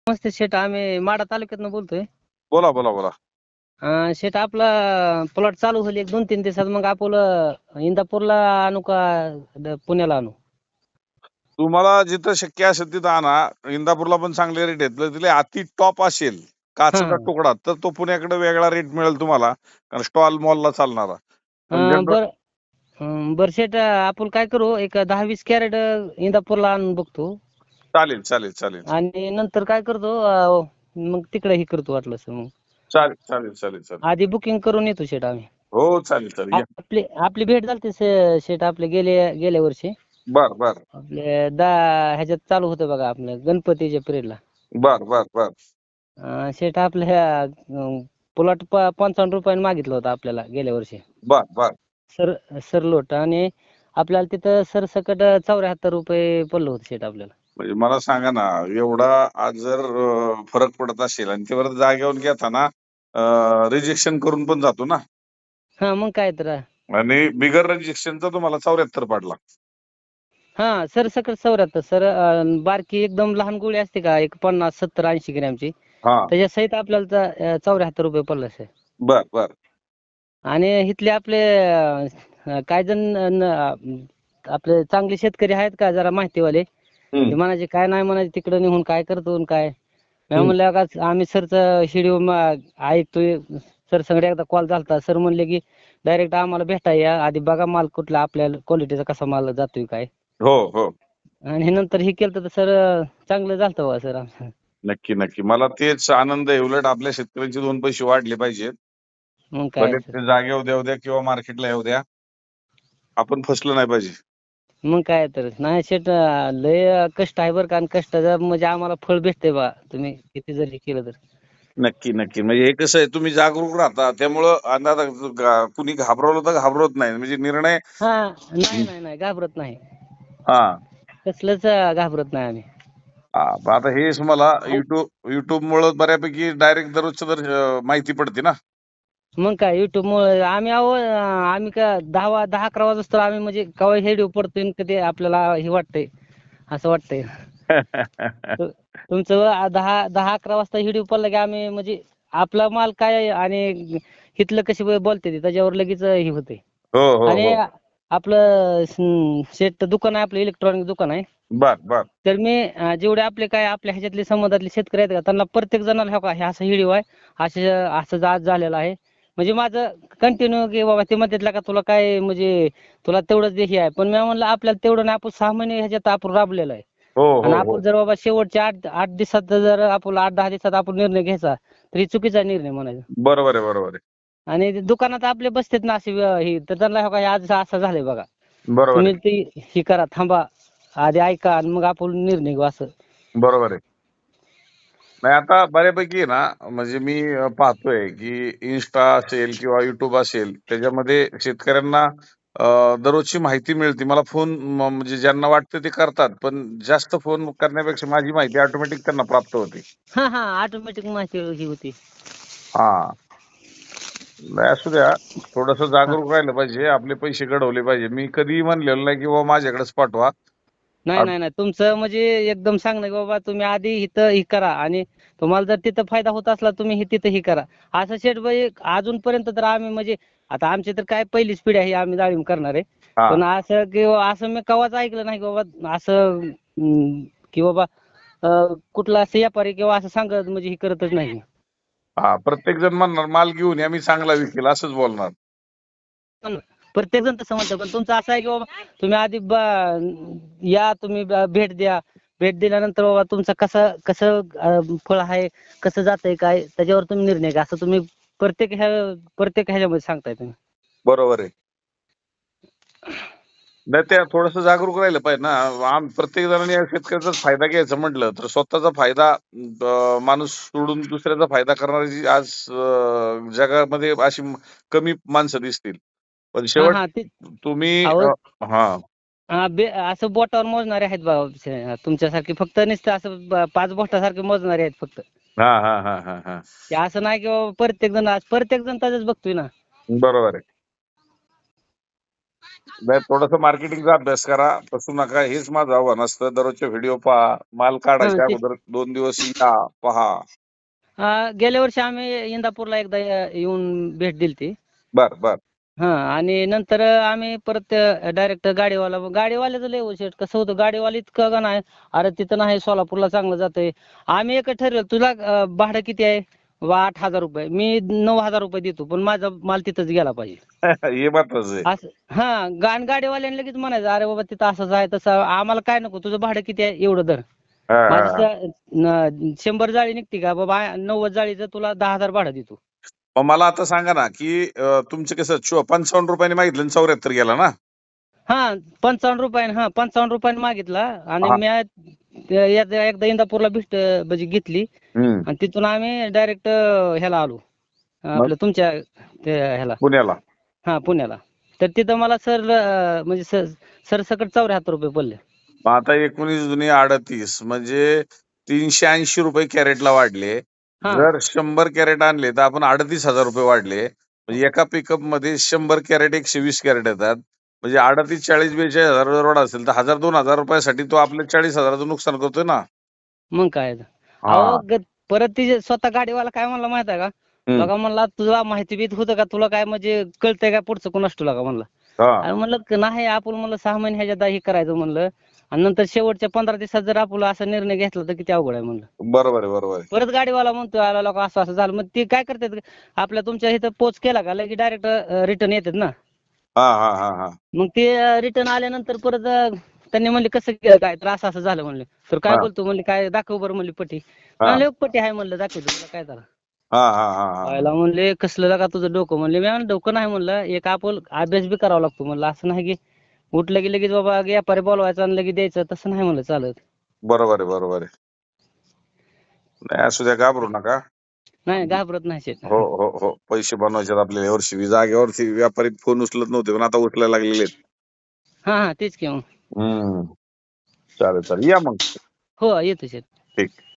नमस्ते शेठ, आम्ही माढा तालुक्यातनं बोलतोय. बोला बोला बोला. शेठ, आपला प्लॉट चालू होईल 1-2-3 दिवसात. मग आपलं इंदापूरला आणू का पुण्याला आणू? तुम्हाला जिथं शक्य असेल तिथं आणा. इंदापूरला पण चांगले रेट आहेत. जर तिथे अति टॉप असेल काचेचा हा. तुकडा तर तो पुण्याकडे वेगळा रेट मिळेल तुम्हाला, कारण स्टॉल मॉलला चालणारा. पण बर बर शेठ, आपण काय करू, एक 10-20 कॅरेट इंदापूरला आणून बघतो चालेल चालेल चालेल आणि नंतर काय करतो, मग तिकडे हे करतो वाटलं सर. मग चालेल चालेल चालेल चालेल. आधी बुकिंग करून येतो शेठ आम्ही. हो चालेल चालेल या. आपली आपली भेट झालती शेठ, आपले गेल्या वर्षी. बर बर आपले ह्याच्यात चालू होतं बघा, आपलं गणपतीच्या पिरियडला. बर बर बर शेठ, आपल्या ह्या प्लॉट 55 रुपयाने मागितलं होतं आपल्याला गेल्या वर्षी. बर बर सरलोट. आणि आपल्याला तिथं सरसकट 74 रुपये पडलं होतं शेठ आपल्याला. म्हणजे मला सांगा ना, एवढा आज जर फरक पडत असेल आणि त्यावर जागेवर घेताना रिजेक्शन करून पण जातो ना, हा, मग काय तर. आणि बिगर रिजेक्शनचा तुम्हाला 74 पडला. हा, सरसकट 74 सर. बारकी एकदम लहान गोळी असते का, एक 50, 70, 80 ग्रॅमची, हा त्याच्या सहित आपल्याला 74 रुपये पडलं सर. बर बर आणि इथले आपले काय जण आपले चांगले शेतकरी आहेत का जरा माहितीवाले, ते म्हणायचे काय नाही म्हणायचे, तिकडे निघून काय करतो आणि काय. मी म्हणलं का आम्ही सरचं व्हिडिओ ऐकतोय. सर संगडे एकदा कॉल झालता. सर म्हणले की डायरेक्ट आम्हाला भेटा या, आधी बघा माल कुठला, आपल्या क्वालिटीचा कसा माल जातोय काय. हो हो आणि नंतर हे केलं तर सर चांगलं झालं बघा सर आमचं. नक्की नक्की. मला तेच आनंद आहे. उलट आपल्या शेतकऱ्यांचे 2 पैसे वाढले पाहिजेत. मग काय भले सर. ते जागे येऊ द्या किंवा मार्केटला येऊ द्या, आपण फसलो नाही पाहिजे. मग काय तर. नाही शेट, लय कष्ट आहे बरं का. आणि कष्टाचं म्हणजे आम्हाला फळ भेटतंय बा, तुम्ही किती जरी केलं तर. नक्की नक्की. म्हणजे हे कसं आहे, तुम्ही जागरूक राहता त्यामुळं कुणी घाबरवलं तर घाबरवत नाही. म्हणजे निर्णय हा, नाही नाही नाही, घाबरत नाही. हा कसलंच घाबरत नाही आम्ही. आता हे मला युट्यूब मुळे बऱ्यापैकी डायरेक्ट दररोजच्या माहिती पडते ना. मग काय, युट्यूब मुळे आम्ही आम्ही का 10-11 वाजता तर आम्ही म्हणजे केव्हा हेडिओ पडतोय कधी आपल्याला हे वाटतंय, असं वाटतंय. तुमचं 10-11 वाजता व्हिडिओ पडला की आम्ही म्हणजे आपला माल काय आहे आणि हिथलं कशी बोलते ते त्याच्यावर लगेच हे होते. हो हो आणि हो आपलं शेत दुकान आहे, आपलं इलेक्ट्रॉनिक दुकान आहे. बर बर तर मी जेवढे आपले काय आपल्या ह्याच्यातले संबंधातले शेतकरी आहेत का, त्यांना प्रत्येक जणाला हो का हे असं व्हिडिओ आहे, असं आज झालेलं आहे. म्हणजे माझं कंटिन्यू की बाबा ते म्हणतात का तुला काय म्हणजे तुला तेवढंच हे आहे. पण मी म्हणलं आपल्याला तेवढं नाही, आपण 6 महिने ह्याच्यात आपण राबलेलो आहे. हो आणि हो हो आपण जर बाबा शेवटच्या 8 दिवसात जर आपण 8-10 दिवसात आपण निर्णय घ्यायचा तर ही चुकीचा निर्णय म्हणायचा. बरोबर आहे बरोबर आहे आणि ते दुकानात आपले बसतात ना असे हे, तर त्यांना हो का हे आज असं झालंय बघा, बरोबर तुम्ही आहे ती हे करा, थांबा, आधी ऐका आणि मग आपण निर्णय घेऊ असं. बरोबर आहे. नाही आता बऱ्यापैकी आहे ना, म्हणजे मी पाहतोय की इन्स्टा असेल किंवा युट्यूब असेल त्याच्यामध्ये शेतकऱ्यांना दररोजची माहिती मिळते. मला फोन म्हणजे ज्यांना वाटतं ते करतात, पण जास्त फोन करण्यापेक्षा माझी माहिती ऑटोमॅटिक त्यांना प्राप्त होते. हा हा, ऑटोमॅटिक माहिती ही होती. हा नाही असू द्या, थोडस हा. जागरूक राहिलं पाहिजे, आपले पैसे घडवले पाहिजे. मी कधीही म्हणलेलं नाही की बाबा माझ्याकडेच पाठवा. नाही नाही नाही, तुमचं म्हणजे एकदम सांगणं की बाबा तुम्ही आधी इथं हे करा आणि तुम्हाला जर तिथं फायदा होत असला तुम्ही तिथं हे करा. असं शेठ बाई अजूनपर्यंत तर आम्ही म्हणजे आता आमची तर काय पहिलीच पिढी आहे आम्ही डाळिंब करणार आहे. हा पण असं किंवा असं मी कवाच ऐकलं नाही की बाबा असं की बाबा कुठला असं व्यापारी किंवा असं सांगत म्हणजे हे करतच नाही. हा प्रत्येक जण म्हणणार माल घेऊन या, मी चांगला विकेल असंच बोलणार. प्रत्येक जण तसं म्हणतं, पण तुमचं असं आहे की बाबा तुम्ही आधी या, तुम्ही भेट द्या. भेट दिल्यानंतर बाबा तुमचं कसं फळ आहे, कसं जातंय काय, त्याच्यावर तुम्ही निर्णय घ्या. असं तुम्ही प्रत्येक ह्याच्यामध्ये सांगताय तुम्ही. बरोबर आहे. नाही त्या थोडस जागरूक राहिलं पाहिजे ना. प्रत्येक जणांनी या शेतकऱ्याचाच फायदा घ्यायचा म्हटलं तर स्वतःचा फायदा माणूस सोडून दुसऱ्याचा फायदा करणारी आज जगामध्ये अशी कमी माणसं दिसतील. पण हा शेवट हा, ते तुम्ही अहो, हा असं बोटावर मोजणारे आहेत बाबा तुमच्यासारखे, फक्त नुसतं असं 5 बोटासारखे मोजणारे आहेत फक्त. हा हा हा हा हा ते असं नाही की बाबा प्रत्येक जण त्याच बघतोय ना. बरोबर आहे. नाही, थोडस मार्केटिंगचा अभ्यास करा, बसू नका. हेच माझं आव्हान असतं. दररोजचे व्हिडिओ पहा, माल हा काढायच्या ते अगोदर 2 दिवस या पहा. गेल्या वर्षी आम्ही इंदापूरला एकदा येऊन भेट दिलती. बर बर. हा आणि नंतर आम्ही परत डायरेक्ट गाडीवाल्याचं लय शेट कसं होतं, गाडीवाला इतकं का नाही, अरे तिथं नाही सोलापूरला चांगलं जातंय. आम्ही एक ठरवलं, तुला भाडं किती आहे? 8,000 रुपये. मी 9,000 रुपये देतो, पण माझा माल तिथंच गेला पाहिजे. हे महत्वाचं आहे. असं हा. गाडीवाल्याने लगेच म्हणायचं, अरे बाबा तिथं असंच आहे तसं, आम्हाला काय नको, तुझं भाडं किती आहे एवढं धर. हा, हा, माझी हा. 100 जाळी निघते का बाबा, 90 जाळीचं तुला 10,000 भाडं देतो. मग मला आता सांगा ना, की तुमचं कसं 55 रुपयाने मागितलं आणि 74 गेला ना? हा 55 रुपयाने, 55 रुपयाने मागितला. आणि हा. मी एकदा इंदापूरला भेट म्हणजे घेतली. हम्म. आणि तिथून आम्ही डायरेक्ट ह्याला आलो, मग आपलं तुमच्या ते ह्याला, पुण्याला. पुण्याला. तर तिथं मला म्हणजे सरसकट 74 रुपये पडले. मग आता 19 दुनी 38 म्हणजे 380 रुपये कॅरेटला वाढले. हा जर 100 कॅरेट आणले तर आपण 38,000 रुपये वाढले. म्हणजे एका पिकअप मध्ये 100 कॅरेट 120 कॅरेट येतात. म्हणजे 38, 40, 42,000 जर वाढ असेल तर 1,000-2,000 रुपयासाठी तो आपल्या 40,000चं नुकसान करतोय ना. मग काय तर. अहो हा. परत तिचे स्वतः गाडीवाला काय म्हणला माहित आहे का, हम्म. बघा म्हणला तुला माहिती बीत होतं का, तुला काय म्हणजे कळतंय का पुढचं कोणास तुला का म्हणला. हा. अरे म्हणलं नाही, आपण म्हणलं 6 महिने ह्याच्यात हे करायचं म्हणलं, आणि नंतर शेवटच्या 15 दिवसात जर आपण असा निर्णय घेतला तर किती अवघड आहे म्हणलं. बरोबर आहे, बरोबर आहे. परत गाडीवाला म्हणतोय, आला लोक असं असं झालं. मग ते काय करतात, आपल्या तुमच्या इथं पोच केला का लगे डायरेक्ट रिटर्न येतात ना. हा, हा, हा, हा. मग ते रिटर्न आल्यानंतर परत त्यांनी म्हणले कसं केलं, काय त्रास असं झालं म्हणले. तर काय हा, बोलतो म्हणले, काय दाखव बरं म्हणले पट्टी. हा, म्हणले पट्टी आहे म्हणलं, दाखवतो तुला काय झालं. हा, हा, हा, हा. व्हायला म्हणले कसलं का तुझं डोकं म्हणले. मी म्हणलं डोकं नाही म्हणलं, एक आपण अभ्यास बी करावा लागतो म्हणलं. असं नाही की उठलं की लगेच बाबा व्यापारी बोलवायचा आणि लगेच द्यायचं, तसं नाही म्हणलं चालत. बरोबर आहे, बरोबर आहे. नाही, असू द्या, घाबरू नका. नाही घाबरत नाही शेत. हो, हो, हो. पैसे बनवायचे आपल्याला यावर्षी. जागेवरती व्यापारी फोन उचलत नव्हते, पण आता उचलायला लागलेले आहेत. हा तेच की मग. हम्म. चालेल, चालेल. या मग. हो येतो शेत. ठीक.